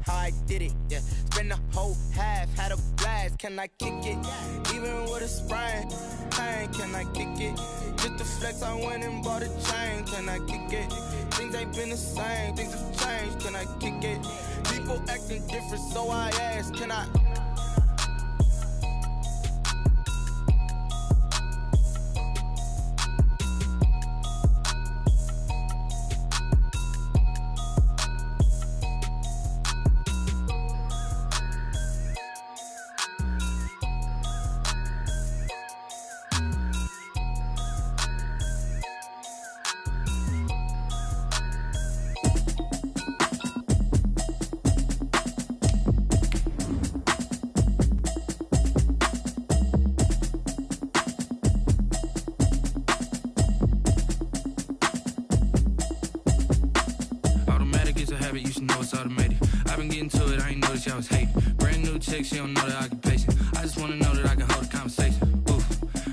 how I did it, yeah. Spend the whole half, had a blast, can I kick it? Even with a sprain, pain, can I kick it? Just to flex, I went and bought a chain, can I kick it? Things ain't been the same, things have changed, can I kick it? People acting different, so I ask, can I? You should know it's automated. I've been getting to it, I ain't noticed y'all was hating. Brand new chick, she don't know the occupation. I just wanna know that I can hold a conversation. Oof,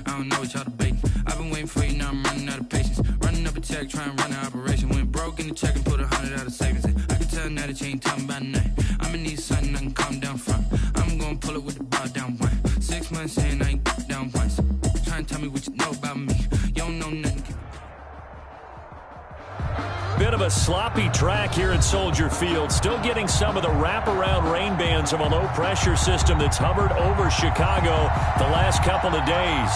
I don't know what y'all debating. I've been waiting for you, now I'm running out of patience. Running up a check, trying to run an operation. Went broke in the check and put 100 out of savings. I can tell now that you ain't talking about nothing. I'ma need something I can calm down from. I'm gonna pull it with the bar down one. 6 months saying I ain't down once. Trying to tell me what you know about me. You don't know nothing. Bit of a sloppy track here at Soldier Field. Still getting some of the wraparound rain bands of a low-pressure system that's hovered over Chicago the last couple of days.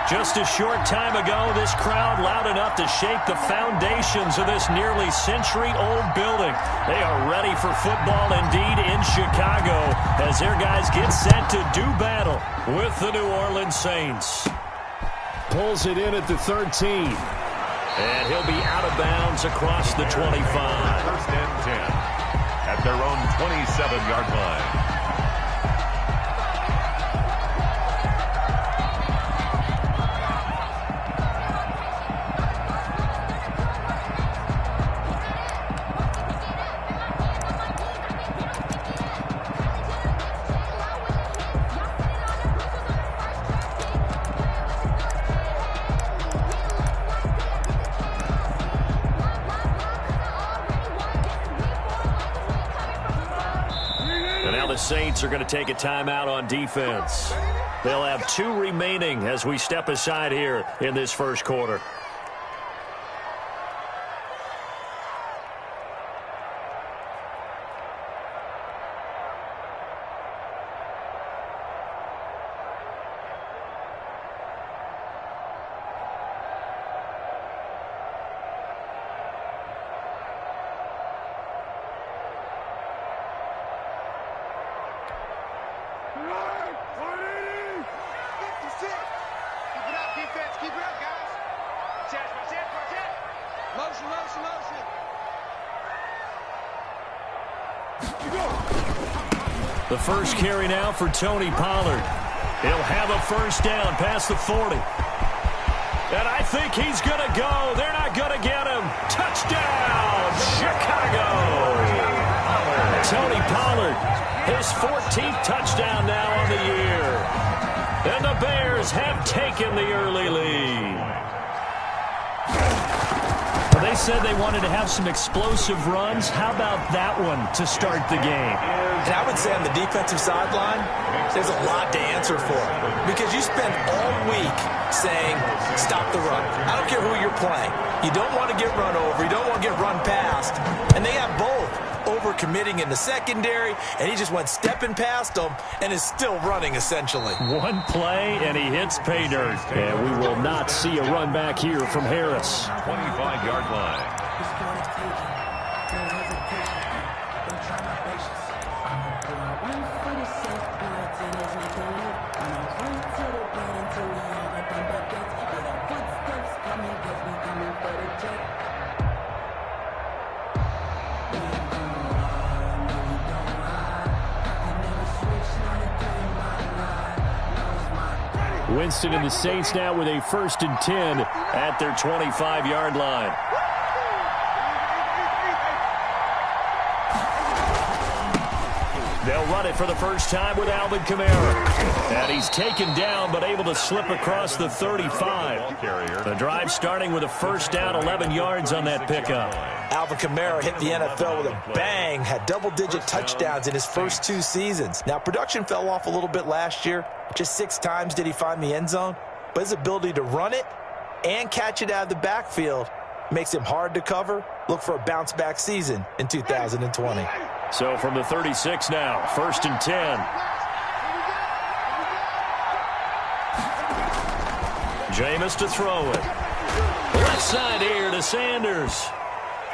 Just a short time ago, this crowd loud enough to shake the foundations of this nearly century-old building. They are ready for football indeed in Chicago as their guys get set to do battle with the New Orleans Saints. Pulls it in at the 13. And he'll be out of bounds across the 25. First and 10 at their own 27-yard line. Saints are going to take a timeout on defense. They'll have 2 remaining as we step aside here in this first quarter. The first carry now for Tony Pollard. He'll have a first down past the 40. And I think he's going to go. They're not going to get him. Touchdown, Chicago. Tony Pollard, his 14th touchdown now on the year. And the Bears have taken the early lead. They said they wanted to have some explosive runs. How about that one to start the game? And I would say on the defensive sideline, there's a lot to answer for. Because you spend all week saying, stop the run. I don't care who you're playing. You don't want to get run over. You don't want to get run past. And they have both. Over-committing in the secondary, and he just went stepping past them and is still running, essentially. One play, and he hits pay dirt. And we will not see a run back here from Harris. 25-yard line. Winston and the Saints now with a 1st and 10 at their 25-yard line. They'll run it for the first time with Alvin Kamara. And he's taken down but able to slip across the 35. The drive starting with a first down, 11 yards on that pickup. Alvin Kamara hit the NFL with a bang, had double-digit touchdowns in his first 2 seasons. Now, production fell off a little bit last year. Just 6 times did he find the end zone. But his ability to run it and catch it out of the backfield makes him hard to cover. Look for a bounce-back season in 2020. So from the 36 now, 1st and 10. Jameis to throw it. Left side here to Sanders.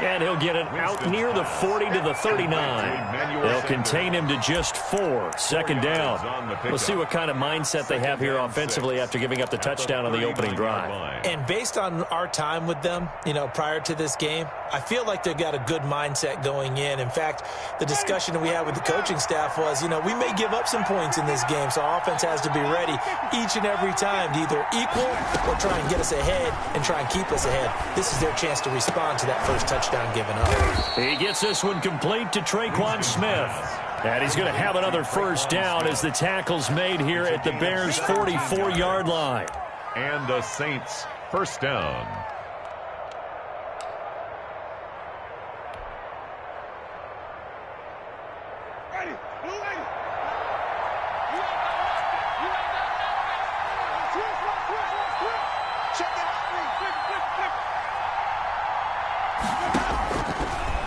And he'll get it out near the 40 to the 39. They'll contain him to just 4. 2nd down. We'll see what kind of mindset they have here offensively after giving up the touchdown on the opening drive. And based on our time with them, prior to this game, I feel like they've got a good mindset going in. In fact, the discussion that we had with the coaching staff was, we may give up some points in this game, so our offense has to be ready each and every time to either equal or try and get us ahead and try and keep us ahead. This is their chance to respond to that first touchdown given up. He gets this one complete to Traquan Smith. And he's going to have another first down as the tackle's made here at the Bears' 44-yard line. And the Saints first down.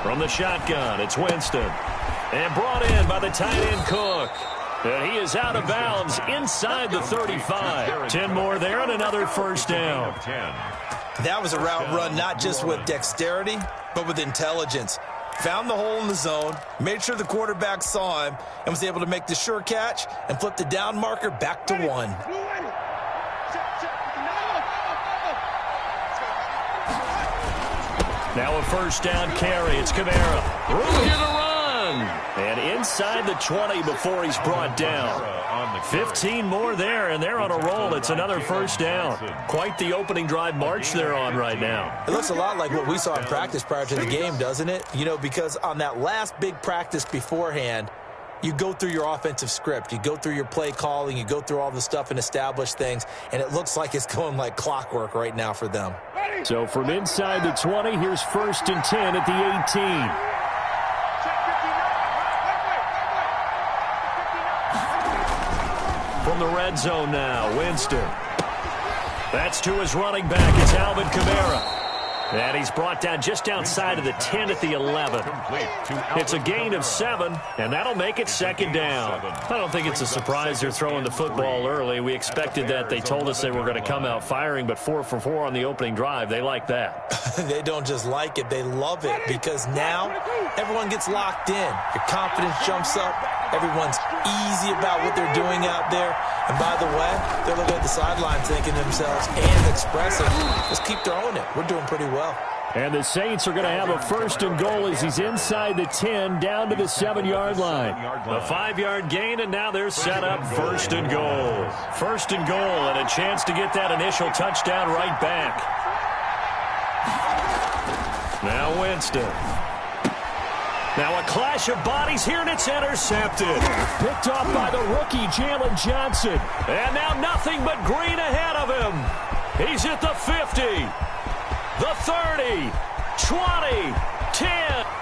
From the shotgun, it's Winston. And brought in by the tight end Cook. And he is out of bounds inside the 35. 10 more there and another first down. That was a route run not just with dexterity, but with intelligence. Found the hole in the zone, made sure the quarterback saw him, and was able to make the sure catch and flip the down marker back to 1. Now a first down carry. It's Kamara. Room here to run. And inside the 20 before he's brought down. 15 more there, and they're on a roll. It's another first down. Quite the opening drive march they're on right now. It looks a lot like what we saw in practice prior to the game, doesn't it? Because on that last big practice beforehand, you go through your offensive script. You go through your play calling. You go through all the stuff and establish things, and it looks like it's going like clockwork right now for them. So from inside the 20, here's 1st and 10 at the 18. From the red zone now, Winston. That's to his running back. It's Alvin Kamara. And he's brought down just outside of the 10 at the 11. It's a gain of 7, and that'll make it 2nd down. I don't think it's a surprise they're throwing the football early. We expected that. They told us they were going to come out firing, but 4 for 4 on the opening drive. They like that. They don't just like it. They love it because now everyone gets locked in. Your confidence jumps up. Everyone's easy about what they're doing out there. And by the way, they're looking at the sideline thinking to themselves and expressing, let's keep throwing it. We're doing pretty well. And the Saints are going to have a 1st and goal as he's inside the 10 down to the 7-yard line. A 5-yard gain, and now they're set up 1st and goal. 1st and goal and a chance to get that initial touchdown right back. Now Winston. Now a clash of bodies here, and it's intercepted. Picked off by the rookie, Jalen Johnson. And now nothing but green ahead of him. He's at the 50, the 30, 20, 10,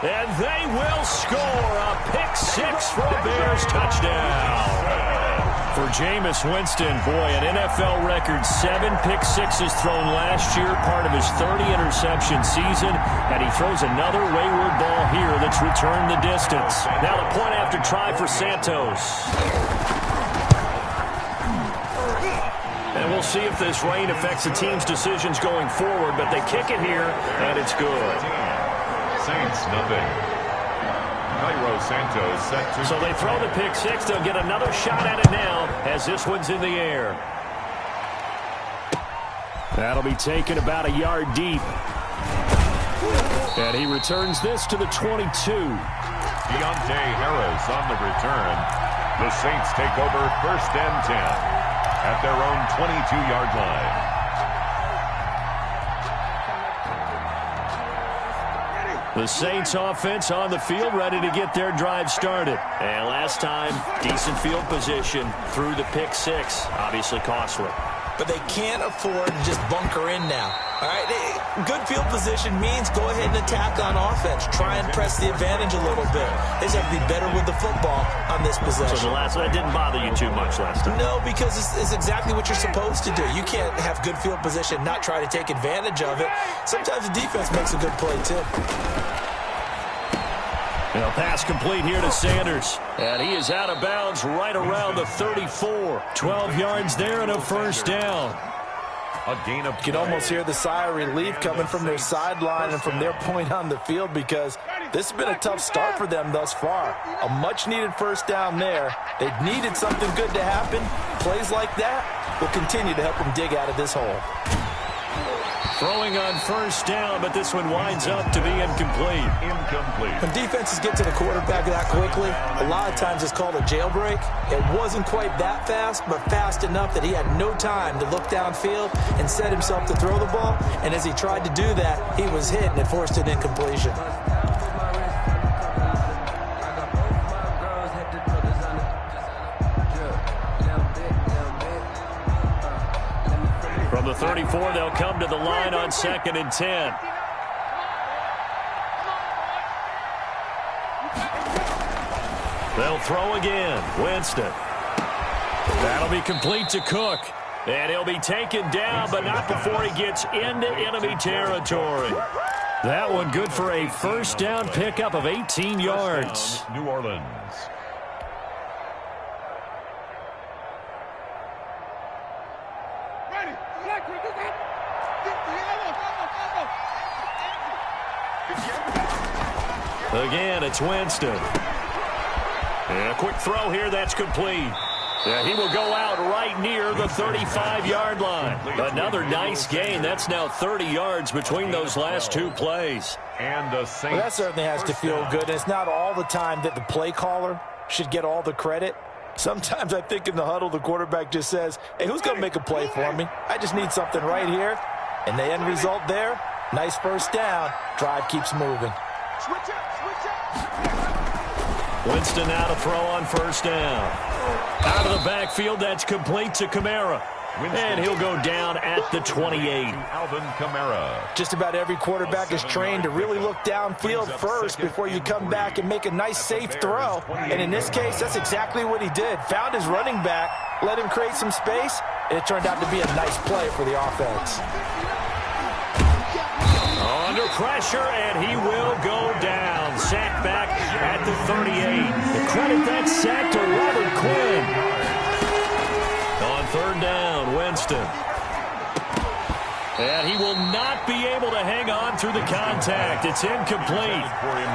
and they will score a pick-6 for a Bears touchdown. For Jameis Winston, boy, an NFL record 7 pick-6s thrown last year, part of his 30-interception season, and he throws another wayward ball here that's returned the distance. Now the point after try for Santos. And we'll see if this rain affects the team's decisions going forward, but they kick it here, and it's good. Saints, nothing. Santos set to... So they throw the pick-6. They'll get another shot at it now as this one's in the air. That'll be taken about a yard deep. And he returns this to the 22. Deontay Harris on the return. The Saints take over 1st and 10 at their own 22-yard line. The Saints offense on the field, ready to get their drive started. And last time, decent field position through the pick six. Obviously costly. But they can't afford to just bunker in now. All right, good field position means go ahead and attack on offense. Try and press the advantage a little bit. They just have to be better with the football on this possession. So that didn't bother you too much last time? No, because it's exactly what you're supposed to do. You can't have good field position, not try to take advantage of it. Sometimes the defense makes a good play, too. Pass complete here to Sanders. And he is out of bounds right around the 34. 12 yards there and a first down. A gain of... You can almost hear the sigh of relief coming from their sideline and from their point on the field because this has been a tough start for them thus far. A much-needed first down there. They needed something good to happen. Plays like that will continue to help them dig out of this hole. Throwing on first down, but this one winds up to be incomplete. When defenses get to the quarterback that quickly, a lot of times it's called a jailbreak. It wasn't quite that fast, but fast enough that he had no time to look downfield and set himself to throw the ball. And as he tried to do that, he was hit and it forced an incompletion. From the 34, they'll come to the line on 2nd and 10. They'll throw again. Winston. That'll be complete to Cook. And he'll be taken down, but not before he gets into enemy territory. That one good for a first down pickup of 18 yards. New Orleans. Again, it's Winston. And a quick throw here, that's complete. And he will go out right near the 35-yard line. Another nice gain. That's now 30 yards between those last two plays. And the Saints. Well, that certainly has to feel good. It's not all the time that the play caller should get all the credit. Sometimes I think in the huddle, the quarterback just says, hey, who's going to make a play for me? I just need something right here. And the end result there, nice first down. Drive keeps moving. Winston now to throw on first down. Out of the backfield, that's complete to Kamara. And he'll go down at the 28. Alvin Kamara. Just about every quarterback is trained to really look downfield first before you come back and make a nice, safe throw. And in this case, that's exactly what he did. Found his running back, let him create some space, and it turned out to be a nice play for the offense. Under pressure, and he will go down. Sacked back at the 38. The credit that sack to Robert Quinn. On third down, Winston. And he will not be able to hang on through the contact. It's incomplete.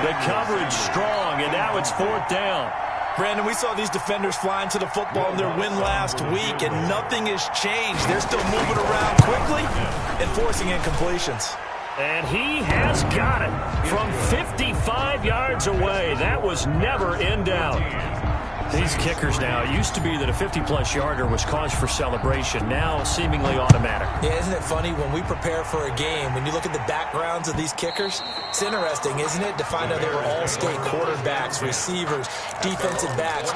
The coverage strong, and now it's fourth down. Brandon, we saw these defenders flying to the football in their win last week, and nothing has changed. They're still moving around quickly and forcing incompletions. And he has got it from 55 yards away. That was never in doubt. These kickers now, it used to be that a 50-plus yarder was cause for celebration. Now seemingly automatic. Yeah, isn't it funny when we prepare for a game, when you look at the backgrounds of these kickers, it's interesting, isn't it, to find out they were all-state quarterbacks, receivers, defensive backs,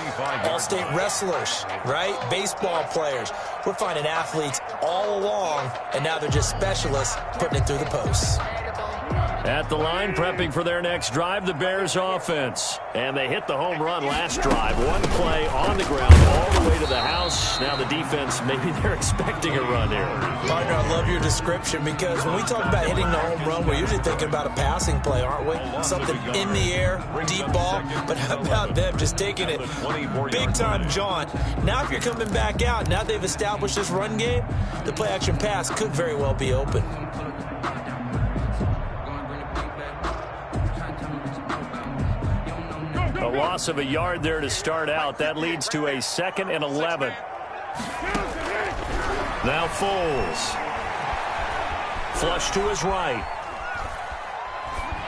all-state wrestlers, right? Baseball players. We're finding athletes all along, and now they're just specialists putting it through the posts. At the line, prepping for their next drive, the Bears offense. And they hit the home run last drive. One play on the ground all the way to the house. Now the defense, maybe they're expecting a run here. Partner, I love your description because when we talk about hitting the home run, we're usually thinking about a passing play, aren't we? Something in the air, deep ball. But how about them just taking it big-time jaunt? Now if you're coming back out, now they've established this run game, the play-action pass could very well be open. A loss of a yard there to start out. That leads to a 2nd and 11. Now Foles. Flush to his right.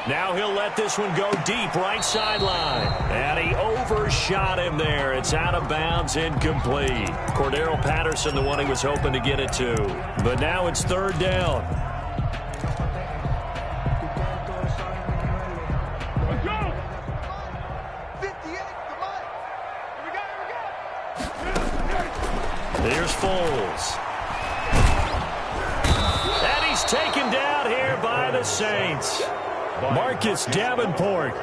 Now he'll let this one go deep, right sideline. And he overshot him there. It's out of bounds, incomplete. Cordero Patterson, the one he was hoping to get it to. But now it's third down. Here's Foles. And he's taken down here by the Saints. Marcus Davenport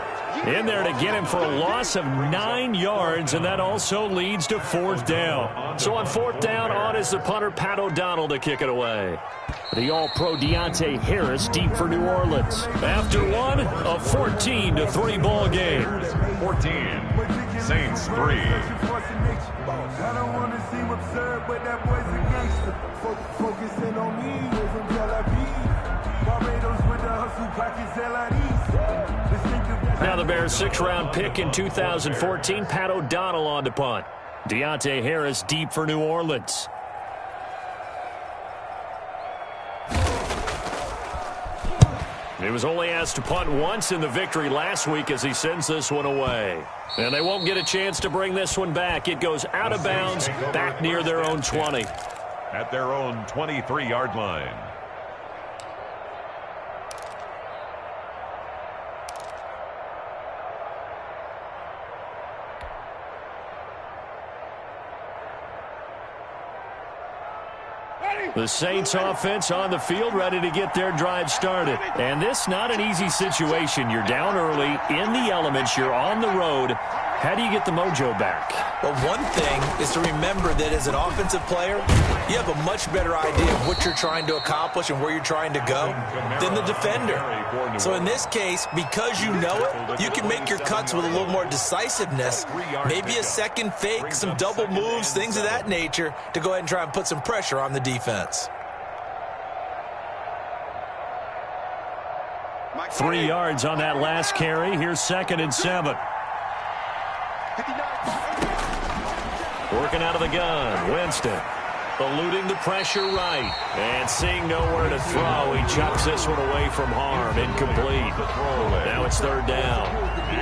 in there to get him for a loss of 9 yards, and that also leads to 4th down. So on 4th down, on is the punter, Pat O'Donnell, to kick it away. The All-Pro Deontay Harris deep for New Orleans. After one, a 14-3 ball game. 14, Saints 3. I don't want to seem absurd, but that boy's a gangster. Focusing on me, from Tel Aviv. Barbados with the hustle, pockets Now the Bears' 6th-round pick in 2014, Pat O'Donnell on to punt. Deontay Harris deep for New Orleans. He was only asked to punt once in the victory last week as he sends this one away. And they won't get a chance to bring this one back. It goes out of bounds, back near their own 20. At their own 23-yard line. The Saints offense on the field, ready to get their drive started. And this not an easy situation. You're down early, in the elements, you're on the road. How do you get the mojo back? Well, one thing is to remember that as an offensive player, you have a much better idea of what you're trying to accomplish and where you're trying to go than the defender. So in this case, because you know it, you can make your cuts with a little more decisiveness, maybe a second fake, some double moves, things of that nature, to go ahead and try and put some pressure on the defense. 3 yards on that last carry. Here's 2nd and 7. Working out of the gun, Winston. Eluding the pressure right. And seeing nowhere to throw, he chucks this one away from harm. Incomplete. Now it's 3rd down.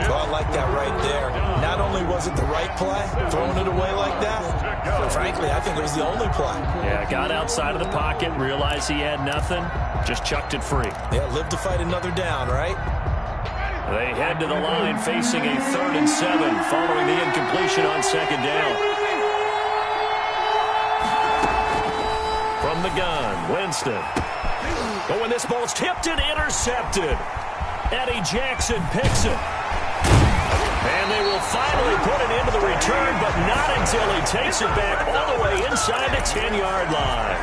Well, I like that right there. Not only was it the right play, throwing it away like that, but frankly, I think it was the only play. Yeah, got outside of the pocket, realized he had nothing, just chucked it free. Yeah, live to fight another down, right? They head to the line facing a 3rd and 7 following the incompletion on 2nd down. From the gun, Winston. Oh, and this ball's tipped and intercepted. Eddie Jackson picks it. And they will finally put it into the return, but not until he takes it back all the way inside the 10-yard line.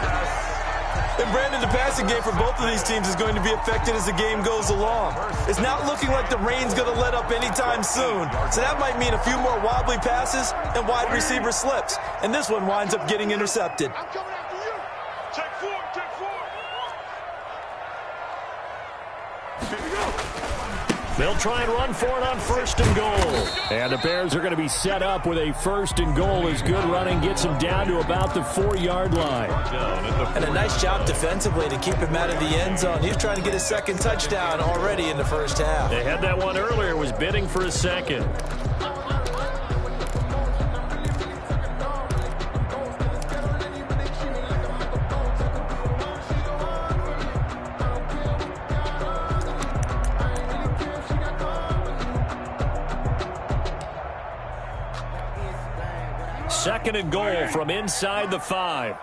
And Brandon, the passing game for both of these teams is going to be affected as the game goes along. It's not looking like the rain's going to let up anytime soon. So that might mean a few more wobbly passes and wide receiver slips. And this one winds up getting intercepted. I'm coming after you. Take 4, take 4. Here we go. They'll try and run for it on 1st and goal. And the Bears are going to be set up with a 1st and goal as good running gets them down to about the 4-yard line. And a nice job defensively to keep him out of the end zone. He was trying to get his 2nd touchdown already in the 1st half. They had that one earlier, was bidding for a 2nd. Second and goal from inside the 5.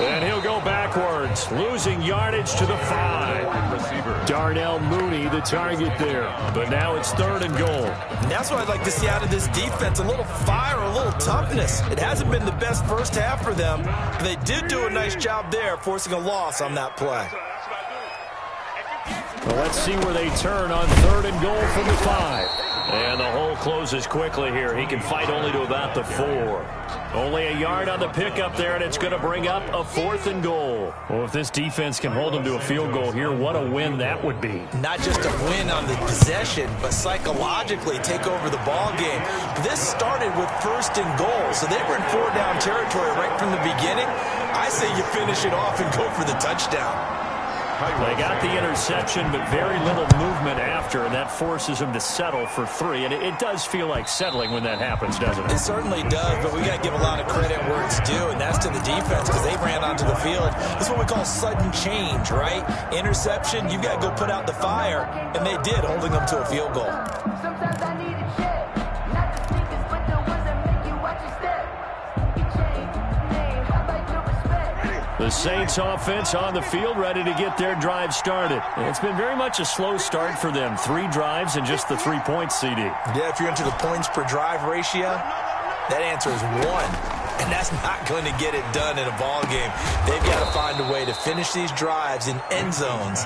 And he'll go backwards, losing yardage to the 5. Darnell Mooney, the target there. But now it's 3rd and goal. And that's what I'd like to see out of this defense, a little fire, a little toughness. It hasn't been the best 1st half for them, but they did do a nice job there, forcing a loss on that play. Well, let's see where they turn on 3rd and goal from the 5. And the hole closes quickly here. He can fight only to about the 4. Only a yard on the pickup there, and it's going to bring up a 4th and goal. Well, if this defense can hold them to a field goal here, what a win that would be. Not just a win on the possession, but psychologically take over the ball game. This started with 1st and goal, so they were in 4-down territory right from the beginning. I say you finish it off and go for the touchdown. They got the interception, but very little movement after, and that forces them to settle for 3. And it does feel like settling when that happens, doesn't it? It certainly does, but we got to give a lot of credit where it's due, and that's to the defense because they ran onto the field. This is what we call sudden change, right? Interception, you've got to go put out the fire, and they did, holding them to a field goal. Sometimes I need a check, not the sneakers, but the ones that make you watch your step. You change name, I like your respect. The Saints offense on the field, ready to get their drive started. It's been very much a slow start for them. 3 drives and just the 3 points, CD. Yeah, if you're into the points per drive ratio, that answer is 1. And that's not going to get it done in a ball game. They've got to find a way to finish these drives in end zones,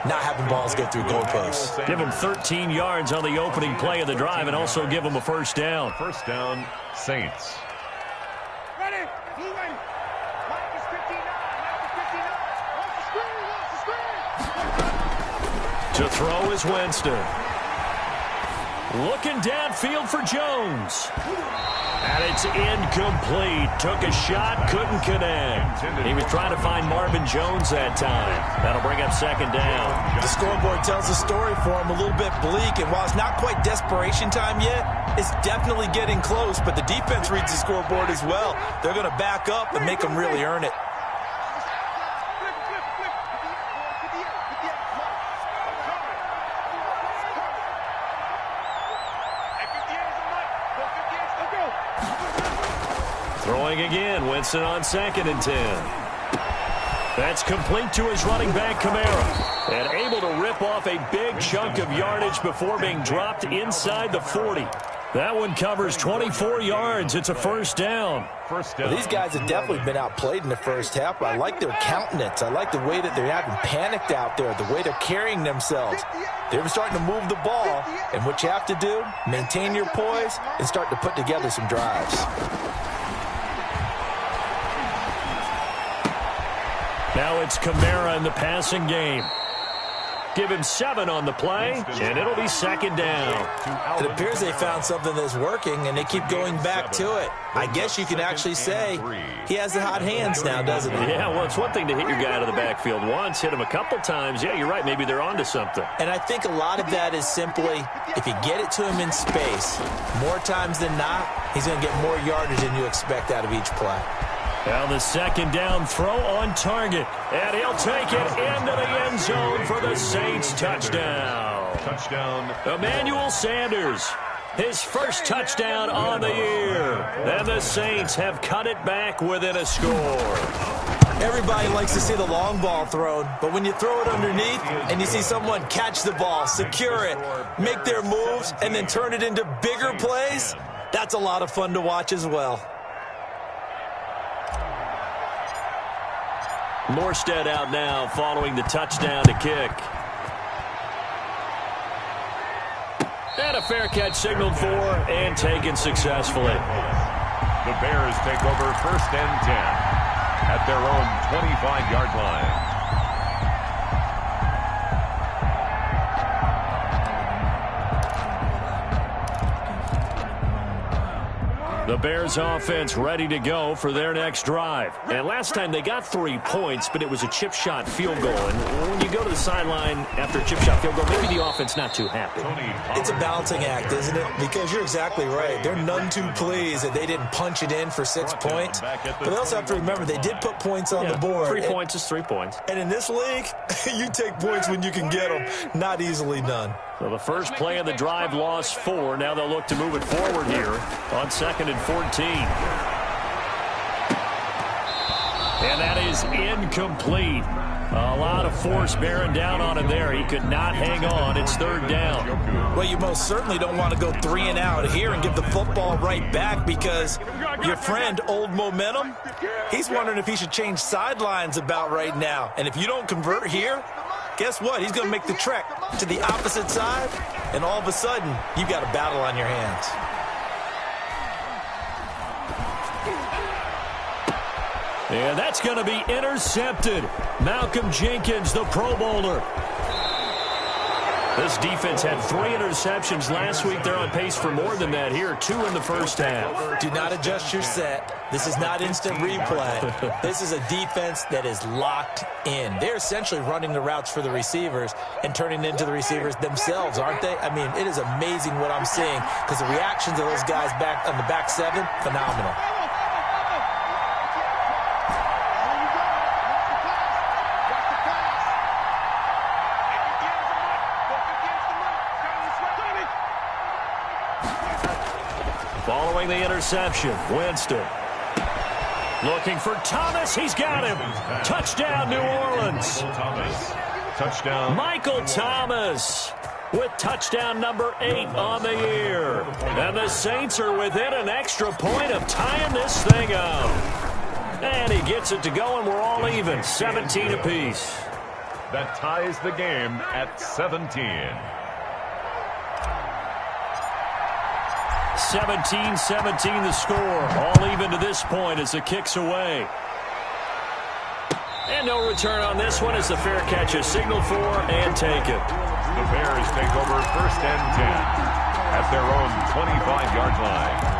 not having balls go through goalposts. Give them 13 yards on the opening play of the drive and also give them a first down. First down, Saints. Ready? Blue ready. Mike is 59. Mike is 59. What's the screen? What's the screen? To throw is Winston. Looking downfield for Jones. And it's incomplete. Took a shot, couldn't connect. He was trying to find Marvin Jones that time. That'll bring up second down. The scoreboard tells a story for him, a little bit bleak, and while it's not quite desperation time yet, it's definitely getting close, but the defense reads the scoreboard as well. They're going to back up and make them really earn it. Throwing again, Winston on 2nd and 10. That's complete to his running back, Kamara. And able to rip off a big chunk of yardage before being dropped inside the 40. That one covers 24 yards. It's a first down. Well, these guys have definitely been outplayed in the first half, but I like their countenance. I like the way that they're having panicked out there, the way they're carrying themselves. They're starting to move the ball, and what you have to do, maintain your poise and start to put together some drives. Now it's Kamara in the passing game. Give him 7 on the play, and it'll be second down. It appears they found something that's working, and they keep going back to it. I guess you can actually say he has the hot hands now, doesn't he? Yeah, well, it's one thing to hit your guy out of the backfield once, hit him a couple times. Yeah, you're right. Maybe they're onto something. And I think a lot of that is simply if you get it to him in space, more times than not, he's going to get more yardage than you expect out of each play. Now the second down throw on target. And he'll take it into the end zone for the Saints touchdown. Touchdown. Emmanuel Sanders. His first touchdown on the year. And the Saints have cut it back within a score. Everybody likes to see the long ball thrown, but when you throw it underneath and you see someone catch the ball, secure it, make their moves, and then turn it into bigger plays, that's a lot of fun to watch as well. Morstead out now following the touchdown to kick. And a fair catch signaled for and taken successfully. The Bears take over 1st and 10 at their own 25-yard line. The Bears offense ready to go for their next drive. And last time they got 3 points, but it was a chip shot field goal. And when you go to the sideline after a chip shot field goal, maybe the offense not too happy. It's a balancing act, isn't it? Because you're exactly right. They're none too pleased that they didn't punch it in for 6 points. But they also have to remember they did put points on the board. 3 points is 3 points. And in this league, you take points when you can get them. Not easily done. So the first play of the drive lost 4. Now they'll look to move it forward here on 2nd and 14. And that is incomplete. A lot of force bearing down on him there. He could not hang on. It's 3rd down. Well, you most certainly don't want to go 3 and out here and give the football right back because your friend, Old Momentum, he's wondering if he should change sidelines about right now. And if you don't convert here, guess what? He's going to make the trek to the opposite side, and all of a sudden, you've got a battle on your hands. And that's going to be intercepted. Malcolm Jenkins, the Pro Bowler. This defense had 3 interceptions last week. They're on pace for more than that here. 2 in the first half. Do not adjust your set. This is not instant replay. This is a defense that is locked in. They're essentially running the routes for the receivers and turning into the receivers themselves, aren't they? I mean, it is amazing what I'm seeing because the reactions of those guys back on the back 7, phenomenal. Following the interception, Winston. Looking for Thomas. He's got him. Touchdown, New Orleans. Touchdown. Michael Thomas with touchdown number 8 on the year. And the Saints are within an extra point of tying this thing up. And he gets it to go, and we're all even, 17 apiece. That ties the game at 17. 17-17 the score. All even to this point as the kick's away. And no return on this one as the fair catch is signaled for and taken. The Bears take over 1st and 10 at their own 25-yard line.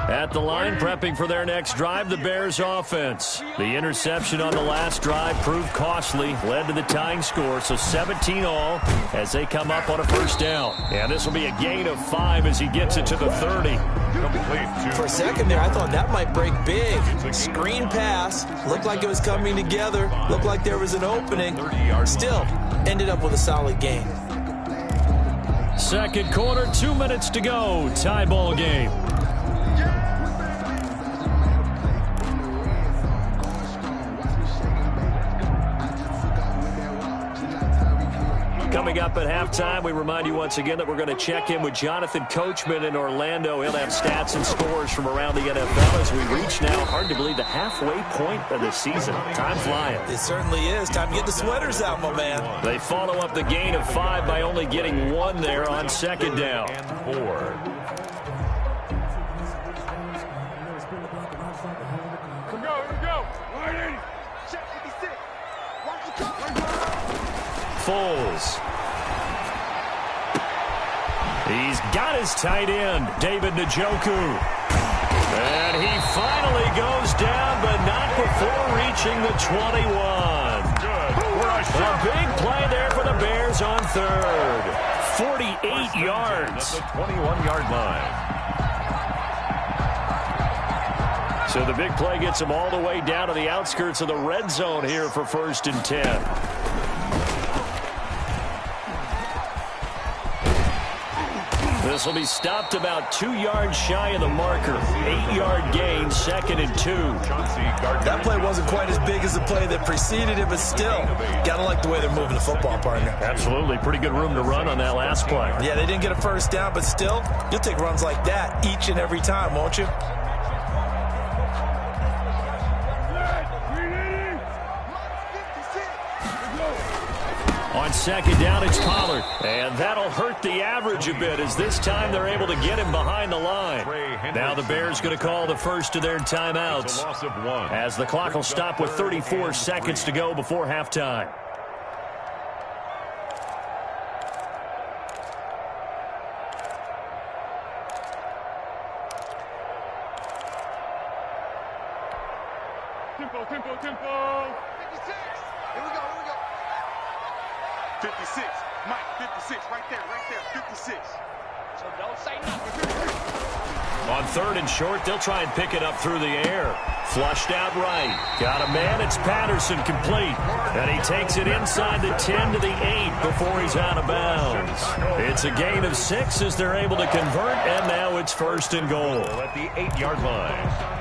At the line, prepping for their next drive, the Bears offense. The interception on the last drive proved costly, led to the tying score, so 17 all as they come up on a 1st down. And this will be a gain of 5 as he gets it to the 30. For a second there, I thought that might break big. Screen pass, looked like it was coming together, looked like there was an opening. Still, ended up with a solid gain. Second quarter, 2 minutes to go. Tie ball game. Coming up at halftime, we remind you once again that we're going to check in with Jonathan Coachman in Orlando. He'll have stats and scores from around the NFL as we reach now, hard to believe, the halfway point of the season. Time flying. It certainly is. Time to get the sweaters out, my man. They follow up the gain of 5 by only getting 1 there on 2nd down. And 4. Foles. He's got his tight end, David Njoku. And he finally goes down, but not before reaching the 21. A big play there for the Bears on 3rd. 48 yards. At the 21-yard line. So the big play gets him all the way down to the outskirts of the red zone here for 1st and 10. This will be stopped about 2 yards shy of the marker. 8-yard gain, 2nd and 2. That play wasn't quite as big as the play that preceded it, but still, gotta like the way they're moving the football, partner. Absolutely. Pretty good room to run on that last play. Yeah, they didn't get a 1st down, but still, you'll take runs like that each and every time, won't you? On 2nd down, it's Pollard. And that'll hurt the average a bit as this time they're able to get him behind the line. Now the Bears going to call the first of their timeouts as the clock will stop with 34 seconds to go before halftime. Tempo. 56. Here we go. 56. Mike, 56. Right there. 56. So don't say nothing. On 3rd and short, they'll try and pick it up through the air. Flushed out right. Got a man. It's Patterson complete. And he takes it inside the 10 to the 8 before he's out of bounds. It's a gain of 6 as they're able to convert, and now it's 1st and goal. At the 8-yard line.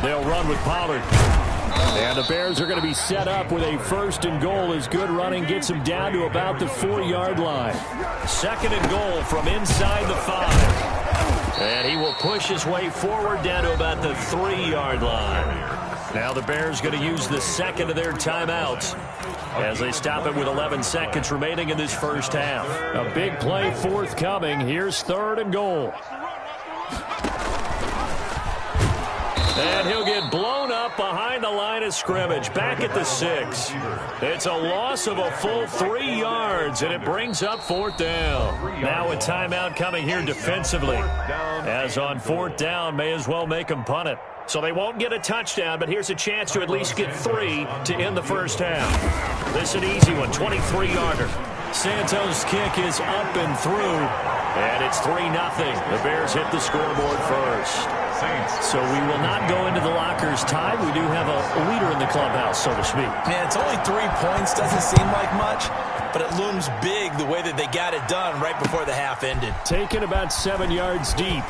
They'll run with Pollard. And the Bears are going to be set up with a 1st and goal as good running gets them down to about the 4-yard line. 2nd and goal from inside the 5. And he will push his way forward down to about the 3-yard line. Now the Bears going to use the 2nd of their timeouts as they stop it with 11 seconds remaining in this first half. A big play forthcoming. Here's 3rd and goal. And he'll get blown up behind the line of scrimmage, back at the 6. It's a loss of a full 3 yards, and it brings up 4th down. Now a timeout coming here defensively. As on 4th down, may as well make them punt it. So they won't get a touchdown, but here's a chance to at least get 3 to end the first half. This is an easy one, 23-yarder. Santos' kick is up and through, and it's 3-0. The Bears hit the scoreboard first. So we will not go into the lockers tied. We do have a leader in the clubhouse, so to speak. Man, it's only 3 points. Doesn't seem like much, but it looms big the way that they got it done right before the half ended. Taken about 7 yards deep.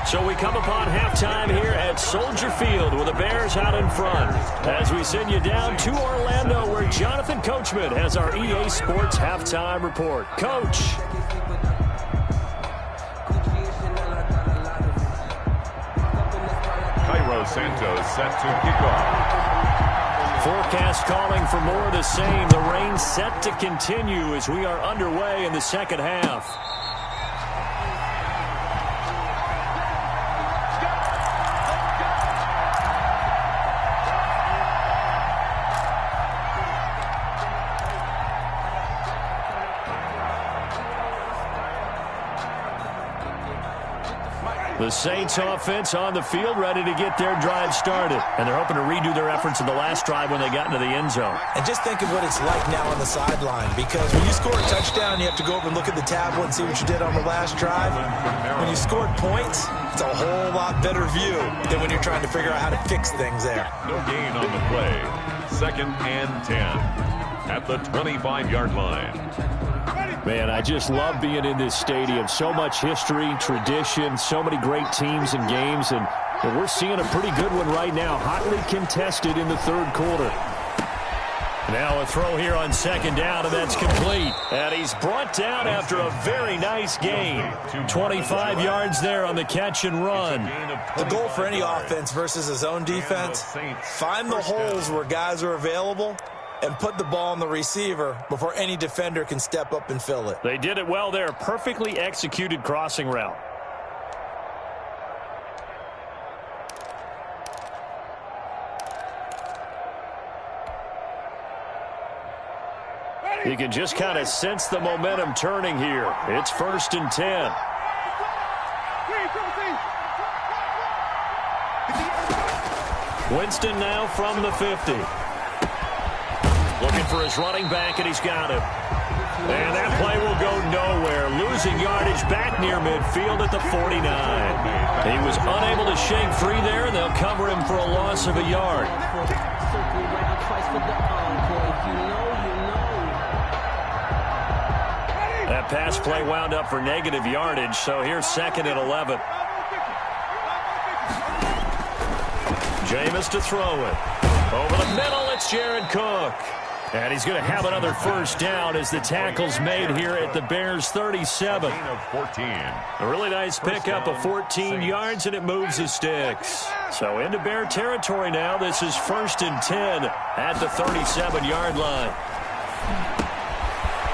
So we come upon halftime here at Soldier Field with the Bears out in front. As we send you down to Orlando where Jonathan Coachman has our EA Sports halftime report. Coach. Cairo Santos set to kick off. Forecast calling for more of the same. The rain set to continue as we are underway in the second half. The Saints offense on the field ready to get their drive started. And they're hoping to redo their efforts in the last drive when they got into the end zone. And just think of what it's like now on the sideline, because when you score a touchdown, you have to go over and look at the tablet and see what you did on the last drive. When you scored points, it's a whole lot better view than when you're trying to figure out how to fix things there. No gain on the play. 2nd and 10 at the 25-yard line. Man, I just love being in this stadium. So much history, tradition, so many great teams and games, and we're seeing a pretty good one right now, hotly contested in the 3rd quarter. Now a throw here on 2nd down, and that's complete. And he's brought down after a very nice gain. 25 yards there on the catch and run. The goal for any offense versus a zone defense, find the holes where guys are available and put the ball on the receiver before any defender can step up and fill it. They did it well there. Perfectly executed crossing route. You can just kind of sense the momentum turning here. It's 1st and 10. Winston now from the 50. Looking for his running back, and he's got him. And that play will go nowhere. Losing yardage back near midfield at the 49. He was unable to shake free there, and they'll cover him for a loss of a yard. That pass play wound up for negative yardage, so here's 2nd and 11. Jameis to throw it. Over the middle, it's Jared Cook. And he's going to have another 1st down as the tackle's made here at the Bears' 37. A really nice pickup of 14 yards, and it moves the sticks. So into Bear territory now. This is 1st and 10 at the 37-yard line.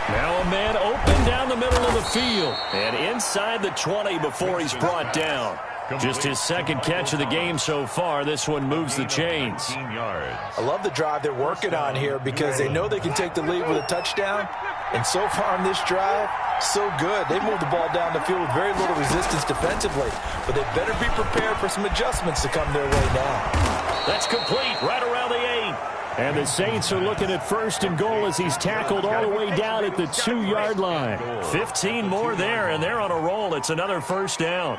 Now a man open down the middle of the field. And inside the 20 before he's brought down. Just his 2nd catch of the game so far. This one moves the chains. I love the drive they're working on here because they know they can take the lead with a touchdown. And so far on this drive, so good. They moved the ball down the field with very little resistance defensively. But they better be prepared for some adjustments to come their way now. That's complete right around the 8. And the Saints are looking at 1st and goal as he's tackled all the way down at the 2-yard line. 15 more there, and they're on a roll. It's another 1st down.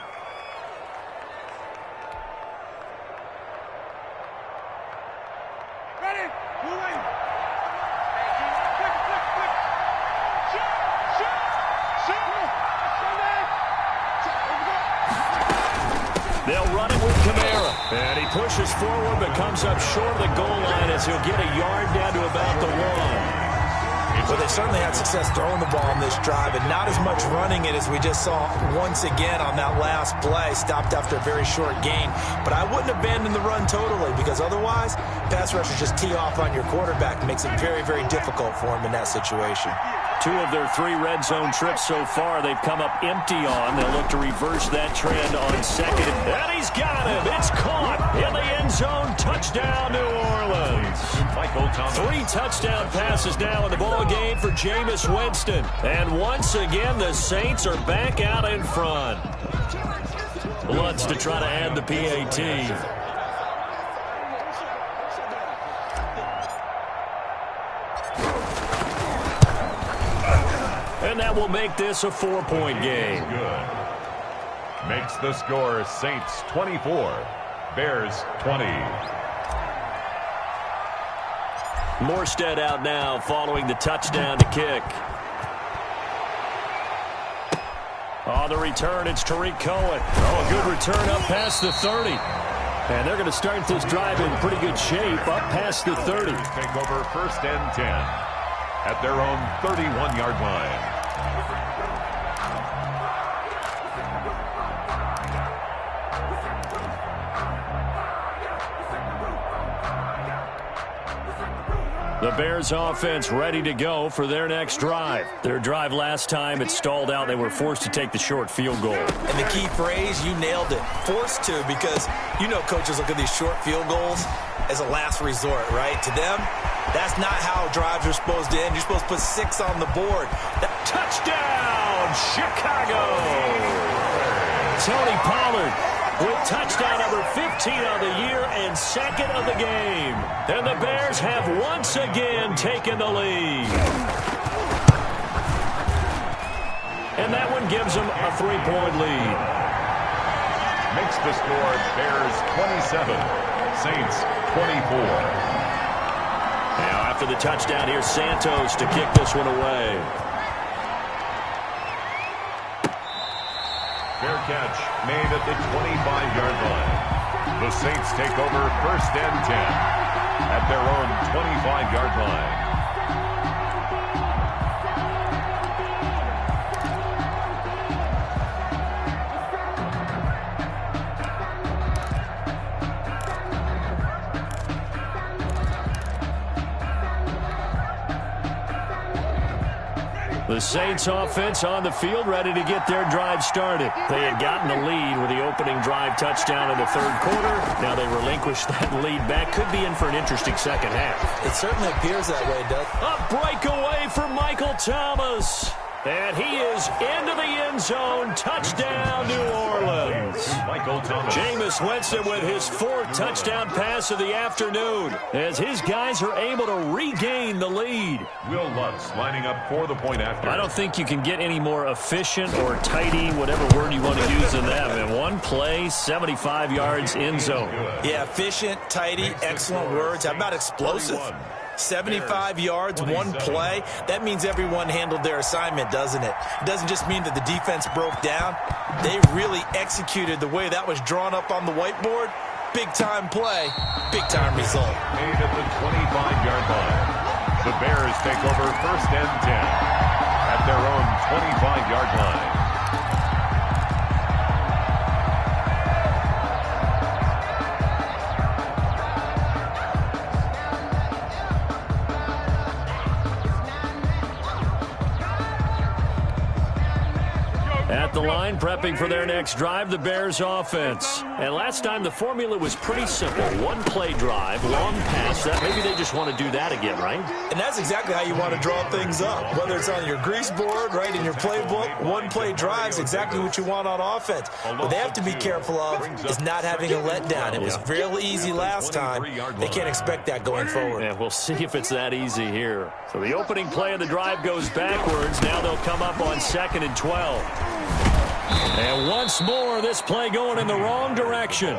They'll run it with Kamara. And he pushes forward but comes up short of the goal line as he'll get a yard down to about the 1. Well, they certainly had success throwing the ball on this drive and not as much running it as we just saw once again on that last play. Stopped after a very short gain. But I wouldn't abandon the run totally because otherwise, pass rushers just tee off on your quarterback. It makes it very, very difficult for him in that situation. 2 of their 3 red zone trips so far, they've come up empty on. They'll look to reverse that trend on second. And he's got him. It's caught in the end zone. Touchdown, New Orleans. 3 touchdown passes now in the ball game for Jameis Winston. And once again, the Saints are back out in front. Lutz to try to add the PAT. And that will make this a 4-point game. Good. Makes the score Saints 24, Bears 20. Morstead out now following the touchdown to kick. On the return, it's Tariq Cohen. Oh, a good return up past the 30. And they're going to start this drive in pretty good shape up past the 30. Take over 1st and 10 at their own 31-yard line. The Bears offense ready to go for their next drive. Their drive last time, it stalled out. They were forced to take the short field goal. And the key phrase, you nailed it, forced to, because you know coaches look at these short field goals as a last resort, right? To them, that's not how drives are supposed to end. You're supposed to put 6 on the board. Touchdown, Chicago! Tony Pollard with touchdown number 15 on the year and 2nd of the game. And the Bears have once again taken the lead. And that one gives them a 3-point lead. Makes the score Bears 27, Saints 24. Now after the touchdown, here's Santos to kick this one away. Fair catch made at the 25-yard line. The Saints take over 1st and 10 at their own 25-yard line. The Saints offense on the field ready to get their drive started. They had gotten the lead with the opening drive touchdown in the 3rd quarter. Now they relinquished that lead back. Could be in for an interesting second half. It certainly appears that way, Doug. A breakaway for Michael Thomas. And he is into the end zone. Touchdown, New Orleans. Michael Thomas. Jameis Winston with his 4th touchdown pass of the afternoon as his guys are able to regain the lead. Will Lutz lining up for the point after. I don't think you can get any more efficient or tidy, whatever word you want to use than that. And one play, 75 yards in zone. Yeah, efficient, tidy, excellent words. How about explosive? 75 yards, one play. That means everyone handled their assignment, doesn't it? It doesn't just mean that the defense broke down. They really executed the way that was drawn up on the whiteboard. Big-time play, big-time result. Made at the 25-yard line. The Bears take over 1st and 10 at their own 25-yard line. At the line, prepping for their next drive, the Bears offense. And last time, the formula was pretty simple. One play drive, long pass. That maybe they just want to do that again, right? And that's exactly how you want to draw things up. Whether it's on your grease board, right, in your playbook, one play drives exactly what you want on offense. What they have to be careful of is not having a letdown. It was real easy last time. They can't expect that going forward. Yeah, we'll see if it's that easy here. So the opening play of the drive goes backwards. Now they'll come up on 2nd and 12. And once more, this play going in the wrong direction.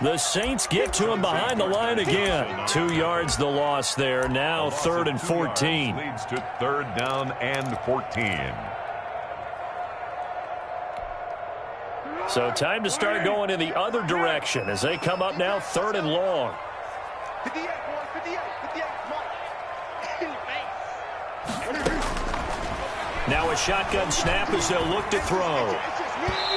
The Saints get to him behind the line again. 2 yards the loss there. Now 3rd and 14. Leads to 3rd down and 14. So time to start going in the other direction as they come up now 3rd and long. 58, boy, 58, 58, Now a shotgun snap as they'll look to throw.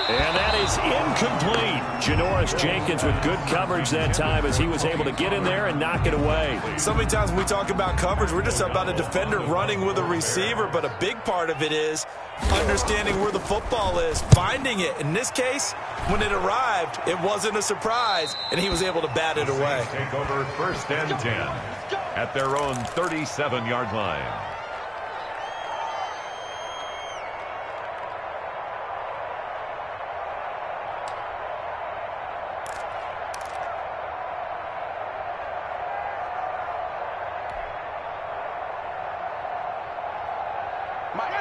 And that is incomplete. Janoris Jenkins with good coverage that time as he was able to get in there and knock it away. So many times when we talk about coverage, we're just about a defender running with a receiver, but a big part of it is understanding where the football is, finding it. In this case, when it arrived, it wasn't a surprise, and he was able to bat it away. Take over 1st and 10 at their own 37-yard line.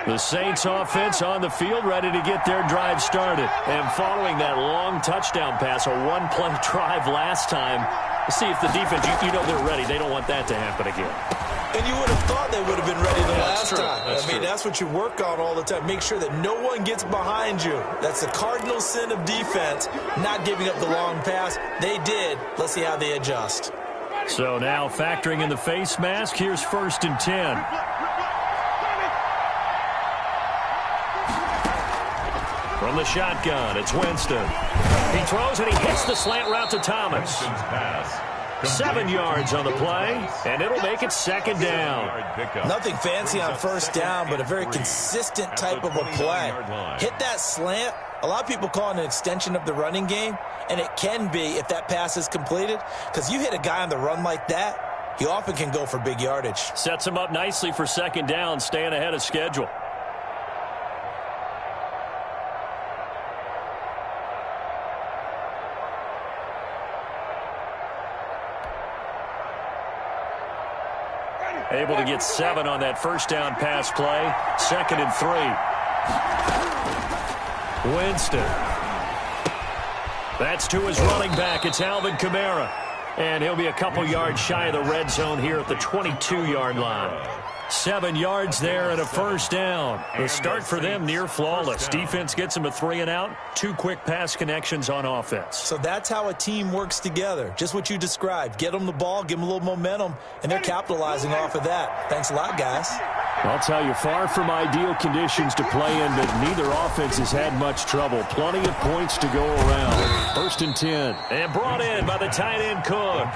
The Saints offense on the field, ready to get their drive started. And following that long touchdown pass, a one-play drive last time, let's see if the defense, you know they're ready. They don't want that to happen again. And you would have thought they would have been ready the last time. I mean, that's what you work on all the time. Make sure that no one gets behind you. That's the cardinal sin of defense, not giving up the long pass. They did. Let's see how they adjust. So now factoring in the face mask, here's 1st and 10. From the shotgun, it's Winston. He throws and he hits the slant route to Thomas. 7 yards on the play, and it'll make it 2nd down. Nothing fancy on 1st down, but a very consistent type of a play. Hit that slant. A lot of people call it an extension of the running game, and it can be if that pass is completed, because you hit a guy on the run like that, he often can go for big yardage. Sets him up nicely for 2nd down, staying ahead of schedule. Able to get 7 on that 1st down pass play. 2nd and 3. Winston. That's to his running back. It's Alvin Kamara. And he'll be a couple yards shy of the red zone here at the 22-yard line. 7 yards there and a 1st down. The start for them near flawless. Defense gets them a 3 and out. 2 quick pass connections on offense. So that's how a team works together. Just what you described. Get them the ball, give them a little momentum, and they're capitalizing off of that. Thanks a lot, guys. I'll tell you, far from ideal conditions to play in, but neither offense has had much trouble. Plenty of points to go around. 1st and 10. And brought in by the tight end Cook.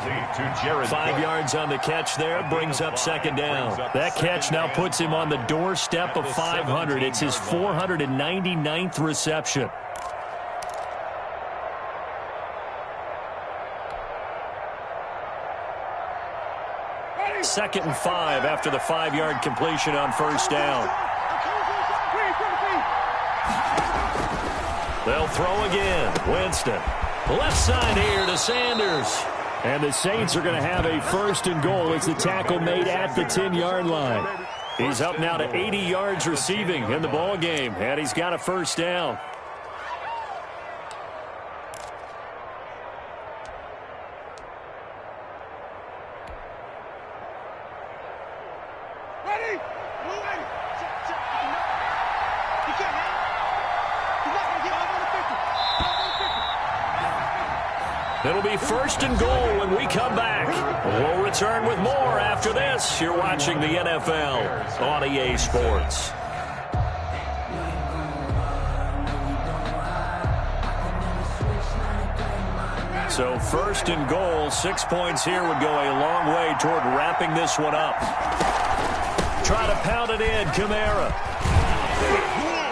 5 yards on the catch there, brings up 2nd down. That catch now puts him on the doorstep of 500. It's his 499th reception. Second and 5 after the 5-yard completion on 1st down. They'll throw again. Winston. Left side here to Sanders. And the Saints are going to have a 1st and goal as the tackle made at the 10-yard line. He's up now to 80 yards receiving in the ball game, and he's got a 1st down. It'll be 1st and goal when we come back. We'll return with more after this. You're watching the NFL on EA Sports. So 1st and goal, 6 points here would go a long way toward wrapping this one up. Try to pound it in, Kamara.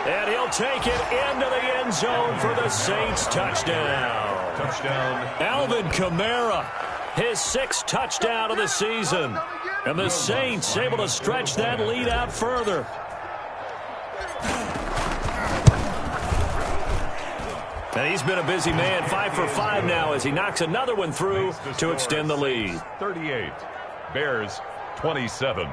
And he'll take it into the end zone for the Saints touchdown. Alvin Kamara, his 6th touchdown of the season. And the Saints able to stretch that lead out further. And he's been a busy man, 5 for 5 now as he knocks another one through to extend the lead. 38, Bears 27.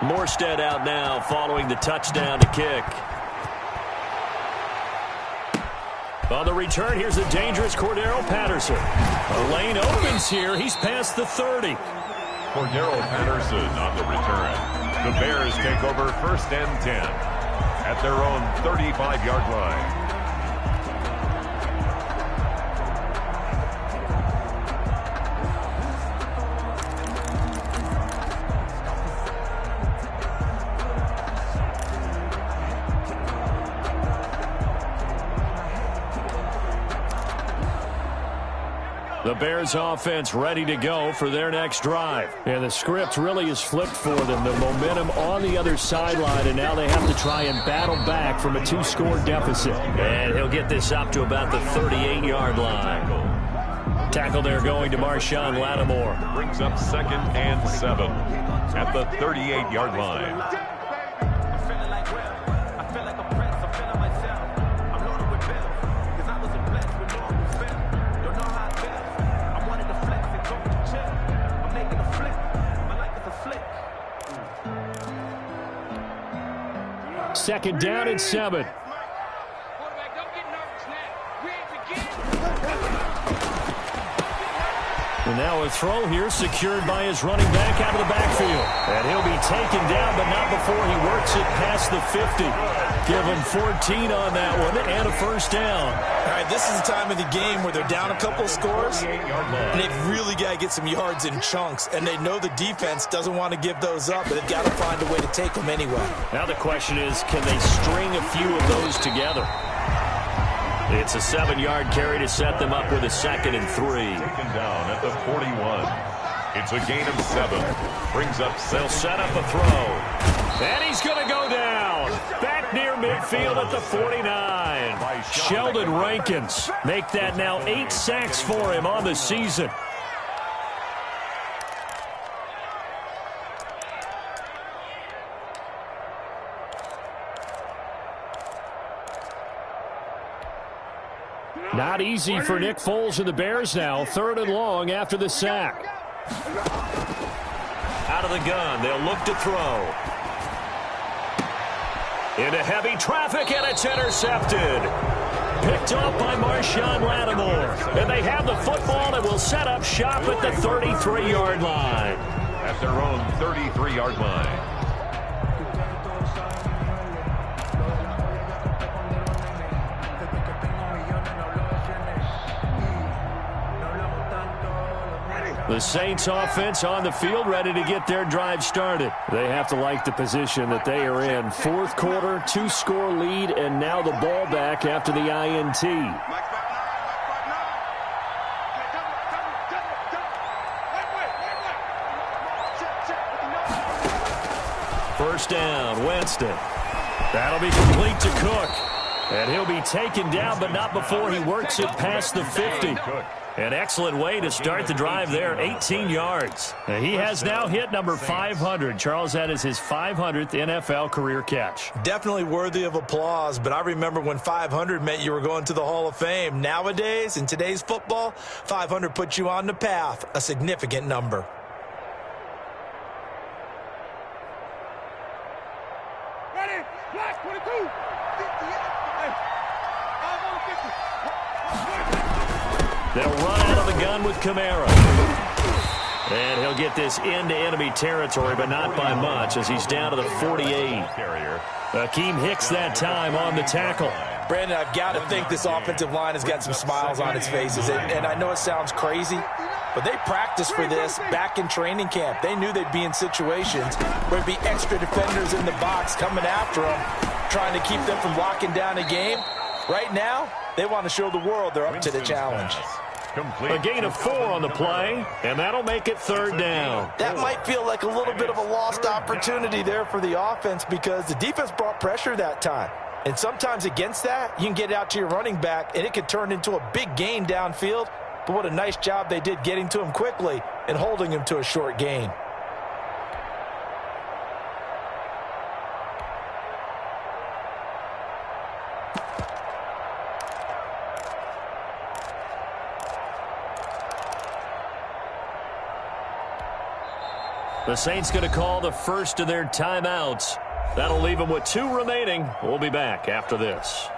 Morstead out now following the touchdown to kick. On the return, here's the dangerous Cordero Patterson. A lane opens here. He's past the 30. Cordero Patterson on the return. The Bears take over 1st and 10 at their own 35-yard line. The Bears offense ready to go for their next drive. And the script really is flipped for them. The momentum on the other sideline, and now they have to try and battle back from a 2-score deficit. And he'll get this up to about the 38-yard line. Tackle there going to Marshawn Lattimore. Brings up 2nd and 7 at the 38-yard line. Second down and 7. And now a throw here secured by his running back out of the backfield. And he'll be taken down, but not before he works it past the 50. Give him 14 on that one and a first down. All right, this is the time of the game where they're down a couple of scores, and they've really got to get some yards in chunks, and they know the defense doesn't want to give those up, but they've got to find a way to take them anyway. Now the question is, can they string a few of those together? It's a 7-yard carry to set them up with a 2nd and 3. Taken down at the 41. It's a gain of 7. Brings up 7. They'll set up a throw. And he's going to go down. Back near midfield at the 49. Sheldon Rankins make that now 8 sacks for him on the season. Not easy for Nick Foles and the Bears now. 3rd and long after the sack. Out of the gun, they'll look to throw. Into heavy traffic, and it's intercepted. Picked off by Marshawn Lattimore. And they have the football and will set up shop at the 33-yard line. At their own 33-yard line. The Saints offense on the field ready to get their drive started. They have to like the position that they are in. 4th quarter, 2-score lead, and now the ball back after the INT. First down, Winston. That'll be complete to Cook. And he'll be taken down, but not before he works it past the 50. An excellent way to start the drive there, 18 yards. And he has now hit number 500. Charles, that is his 500th NFL career catch. Definitely worthy of applause, but I remember when 500 meant you were going to the Hall of Fame. Nowadays, in today's football, 500 puts you on the path, a significant number. Ready, black 22. They'll run out of the gun with Kamara. And he'll get this into enemy territory, but not by much as he's down to the 48. Akeem Hicks that time on the tackle. Brandon, I've got to think this offensive line has got some smiles on its faces. And I know it sounds crazy, but they practiced for this back in training camp. They knew they'd be in situations where there'd be extra defenders in the box coming after them, trying to keep them from locking down a game. Right now, they want to show the world they're up to the challenge. A gain of 4 on the play, and that'll make it 3rd down. That might feel like a little bit of a lost opportunity there for the offense because the defense brought pressure that time. And sometimes against that, you can get out to your running back, and it could turn into a big gain downfield. But what a nice job they did getting to him quickly and holding him to a short gain. The Saints going to call the first of their timeouts. That'll leave them with 2 remaining. We'll be back after this.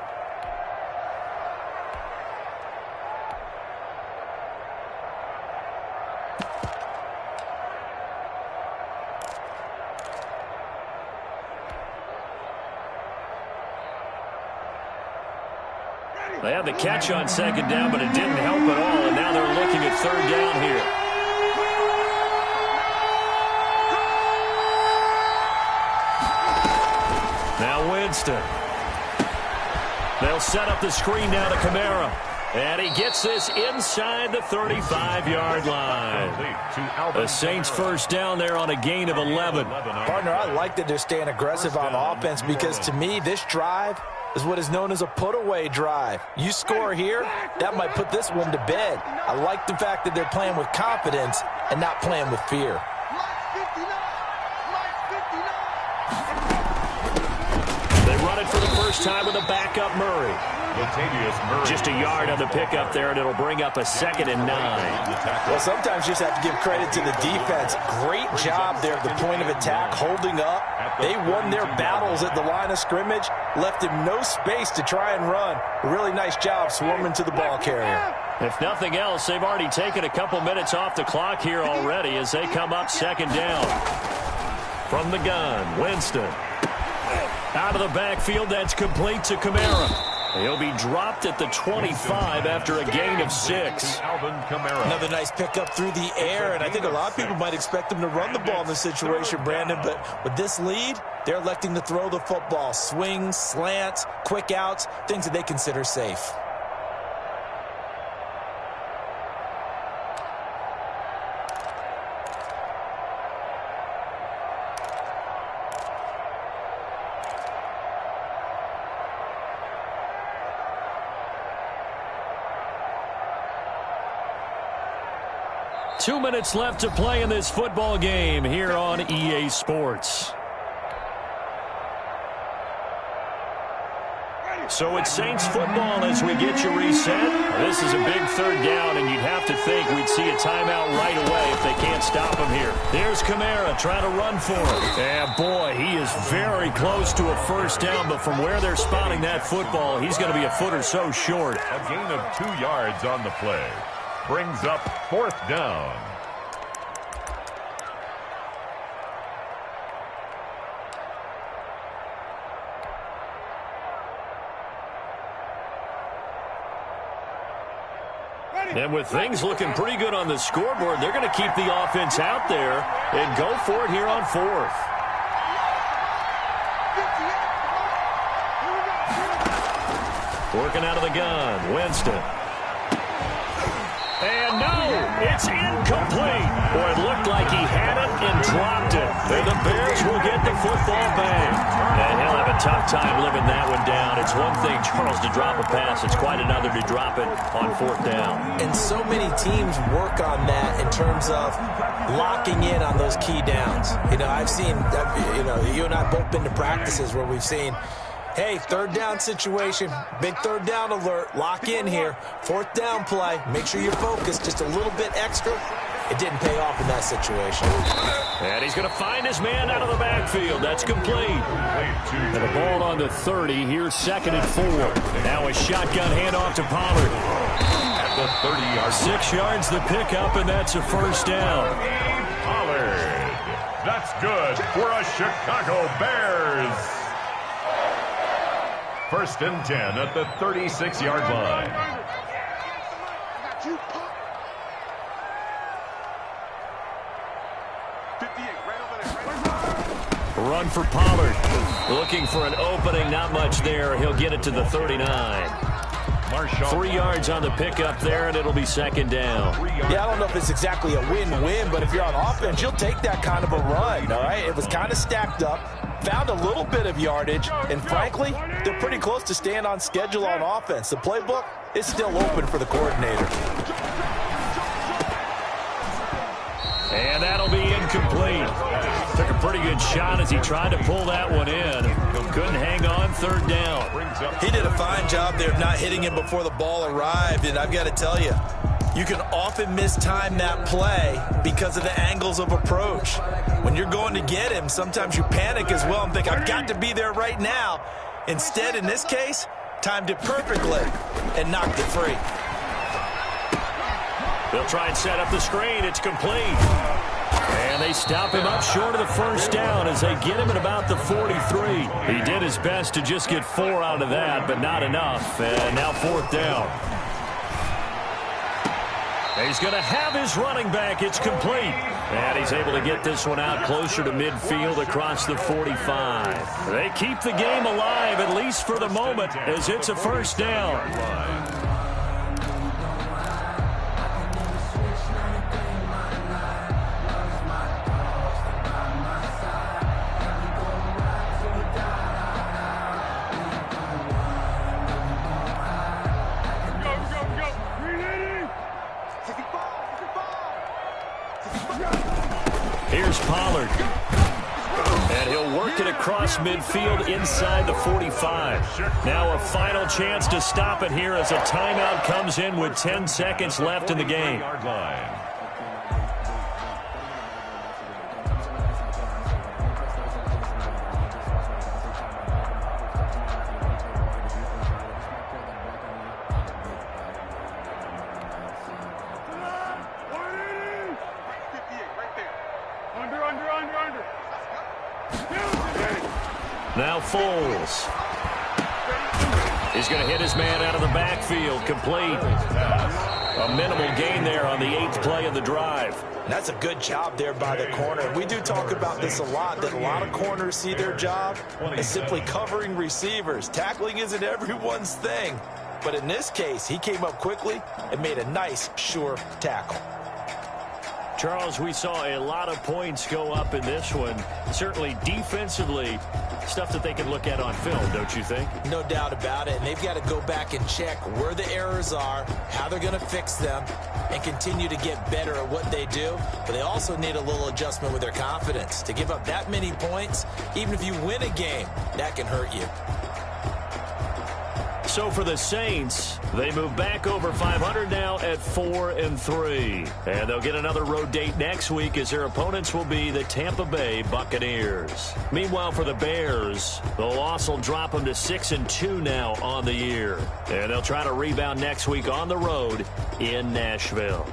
They had the catch on second down, but it didn't help at all, and now they're looking at third down here. Now Winston. They'll set up the screen now to Kamara. And he gets this inside the 35-yard line. The Saints first down there on a gain of 11. Partner, I like that they're staying aggressive on offense because to me this drive is what is known as a put-away drive. You score here, that might put this one to bed. I like the fact that they're playing with confidence and not playing with fear. They run it for the first time with a backup Murray. Just a yard on the pickup there, and it'll bring up a 2nd and 9. Well, sometimes you just have to give credit to the defense. Great job there at the point of attack, holding up. They won their battles at the line of scrimmage, left him no space to try and run. A really nice job swarming to the ball carrier. If nothing else, they've already taken a couple minutes off the clock here already as they come up 2nd down. From the gun, Winston. Out of the backfield, that's complete to Kamara. He'll be dropped at the 25 after a gain of 6. Another nice pickup through the air, and I think a lot of people might expect him to run the ball in this situation, Brandon, but with this lead, they're electing to throw the football. Swings, slants, quick outs, things that they consider safe. Two minutes left to play in this football game here on EA Sports. So it's Saints football as we get you reset. This is a big third down, and you'd have to think we'd see a timeout right away if they can't stop him here. There's Kamara trying to run for it. And boy, he is very close to a first down, but from where they're spotting that football, he's going to be a foot or so short. A gain of 2 yards on the play. Brings up 4th down. And with things looking pretty good on the scoreboard, they're going to keep the offense out there and go for it here on 4th. Working out of the gun, Winston. And no, it's incomplete. Boy, it looked like he had it and dropped it. And the Bears will get the football back. And he'll have a tough time living that one down. It's one thing, Charles, to drop a pass. It's quite another to drop it on 4th down. And so many teams work on that in terms of locking in on those key downs. You know, I've seen, you and I have both been to practices where we've seen, hey, third down situation, big third down alert, lock in here, 4th down play, make sure you're focused just a little bit extra. It didn't pay off in that situation. And he's going to find his man out of the backfield. That's complete. And the ball on the 30. Here's 2nd and 4. Now a shotgun handoff to Pollard. At the 30-yard 6 yards the pickup, and that's a first down. Pollard. That's good for a Chicago Bears. 1st and 10 at the 36-yard line. Run for Pollard. Looking for an opening, not much there. He'll get it to the 39. 3 yards on the pickup there, and it'll be 2nd down. Yeah, I don't know if it's exactly a win-win, but if you're on offense, you'll take that kind of a run, all right? It was kind of stacked up, found a little bit of yardage, and frankly, they're pretty close to staying on schedule on offense. The playbook is still open for the coordinator. And that'll be incomplete. Took a pretty good shot as he tried to pull that one in. Couldn't hang on, 3rd down. He did a fine job there of not hitting him before the ball arrived, and I've got to tell you, you can often mistime that play because of the angles of approach. When you're going to get him, sometimes you panic as well and think, I've got to be there right now. Instead, in this case, timed it perfectly and knocked it free. They'll try and set up the screen. It's complete. And they stop him up short of the first down as they get him at about the 43. He did his best to just get 4 out of that, but not enough. And now 4th down. He's going to have his running back. It's complete. And he's able to get this one out closer to midfield across the 45. They keep the game alive, at least for the moment, as it's a 1st down. Here's Pollard. And he'll work it across midfield inside the 45. Now a final chance to stop it here as a timeout comes in with 10 seconds left in the game. Now Foles. He's going to hit his man out of the backfield. Complete. A minimal gain there on the 8th play of the drive. That's a good job there by the corner. We do talk about this a lot, that a lot of corners see their job as simply covering receivers. Tackling isn't everyone's thing. But in this case, he came up quickly and made a nice, sure tackle. Charles, we saw a lot of points go up in this one. Certainly defensively, stuff that they can look at on film, don't you think? No doubt about it. And they've got to go back and check where the errors are, how they're going to fix them, and continue to get better at what they do. But they also need a little adjustment with their confidence. To give up that many points, even if you win a game, that can hurt you. So for the Saints, they move back over 500 now at 4-3. And they'll get another road date next week as their opponents will be the Tampa Bay Buccaneers. Meanwhile, for the Bears, the loss will drop them to 6-2 now on the year. And they'll try to rebound next week on the road in Nashville.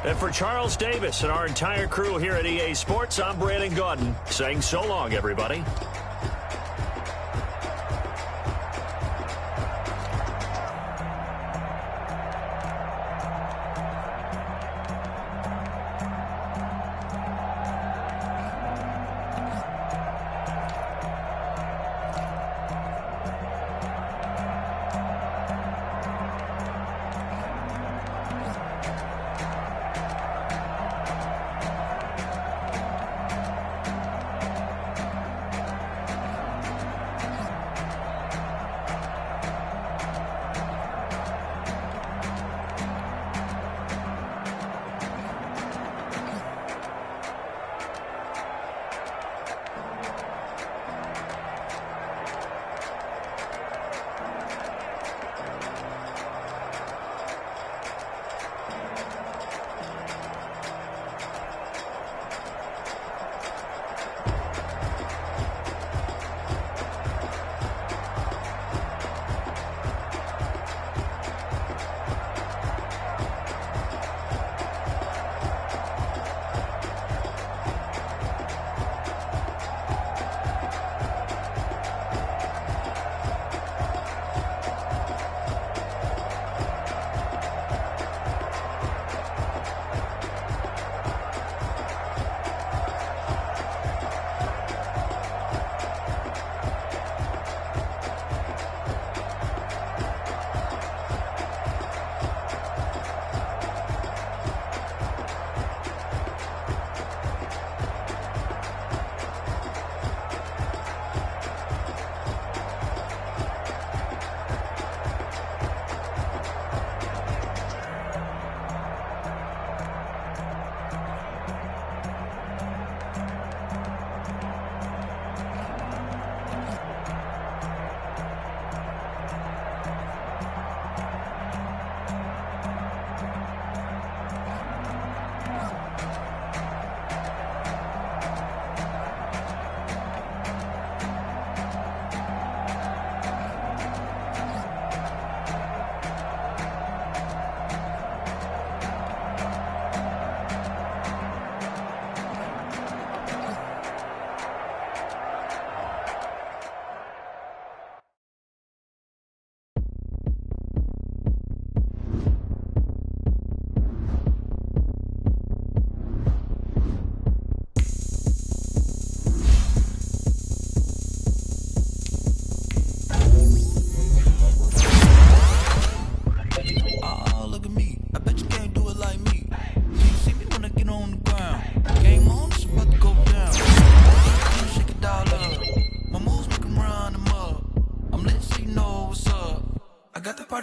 And for Charles Davis and our entire crew here at EA Sports, I'm Brandon Gaudin saying so long, everybody.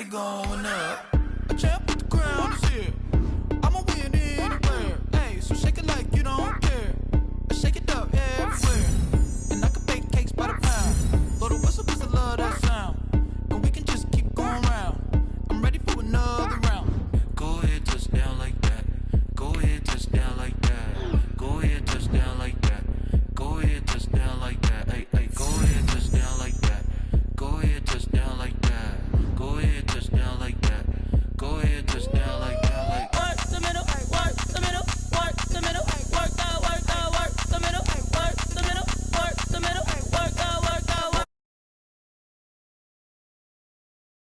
party going up.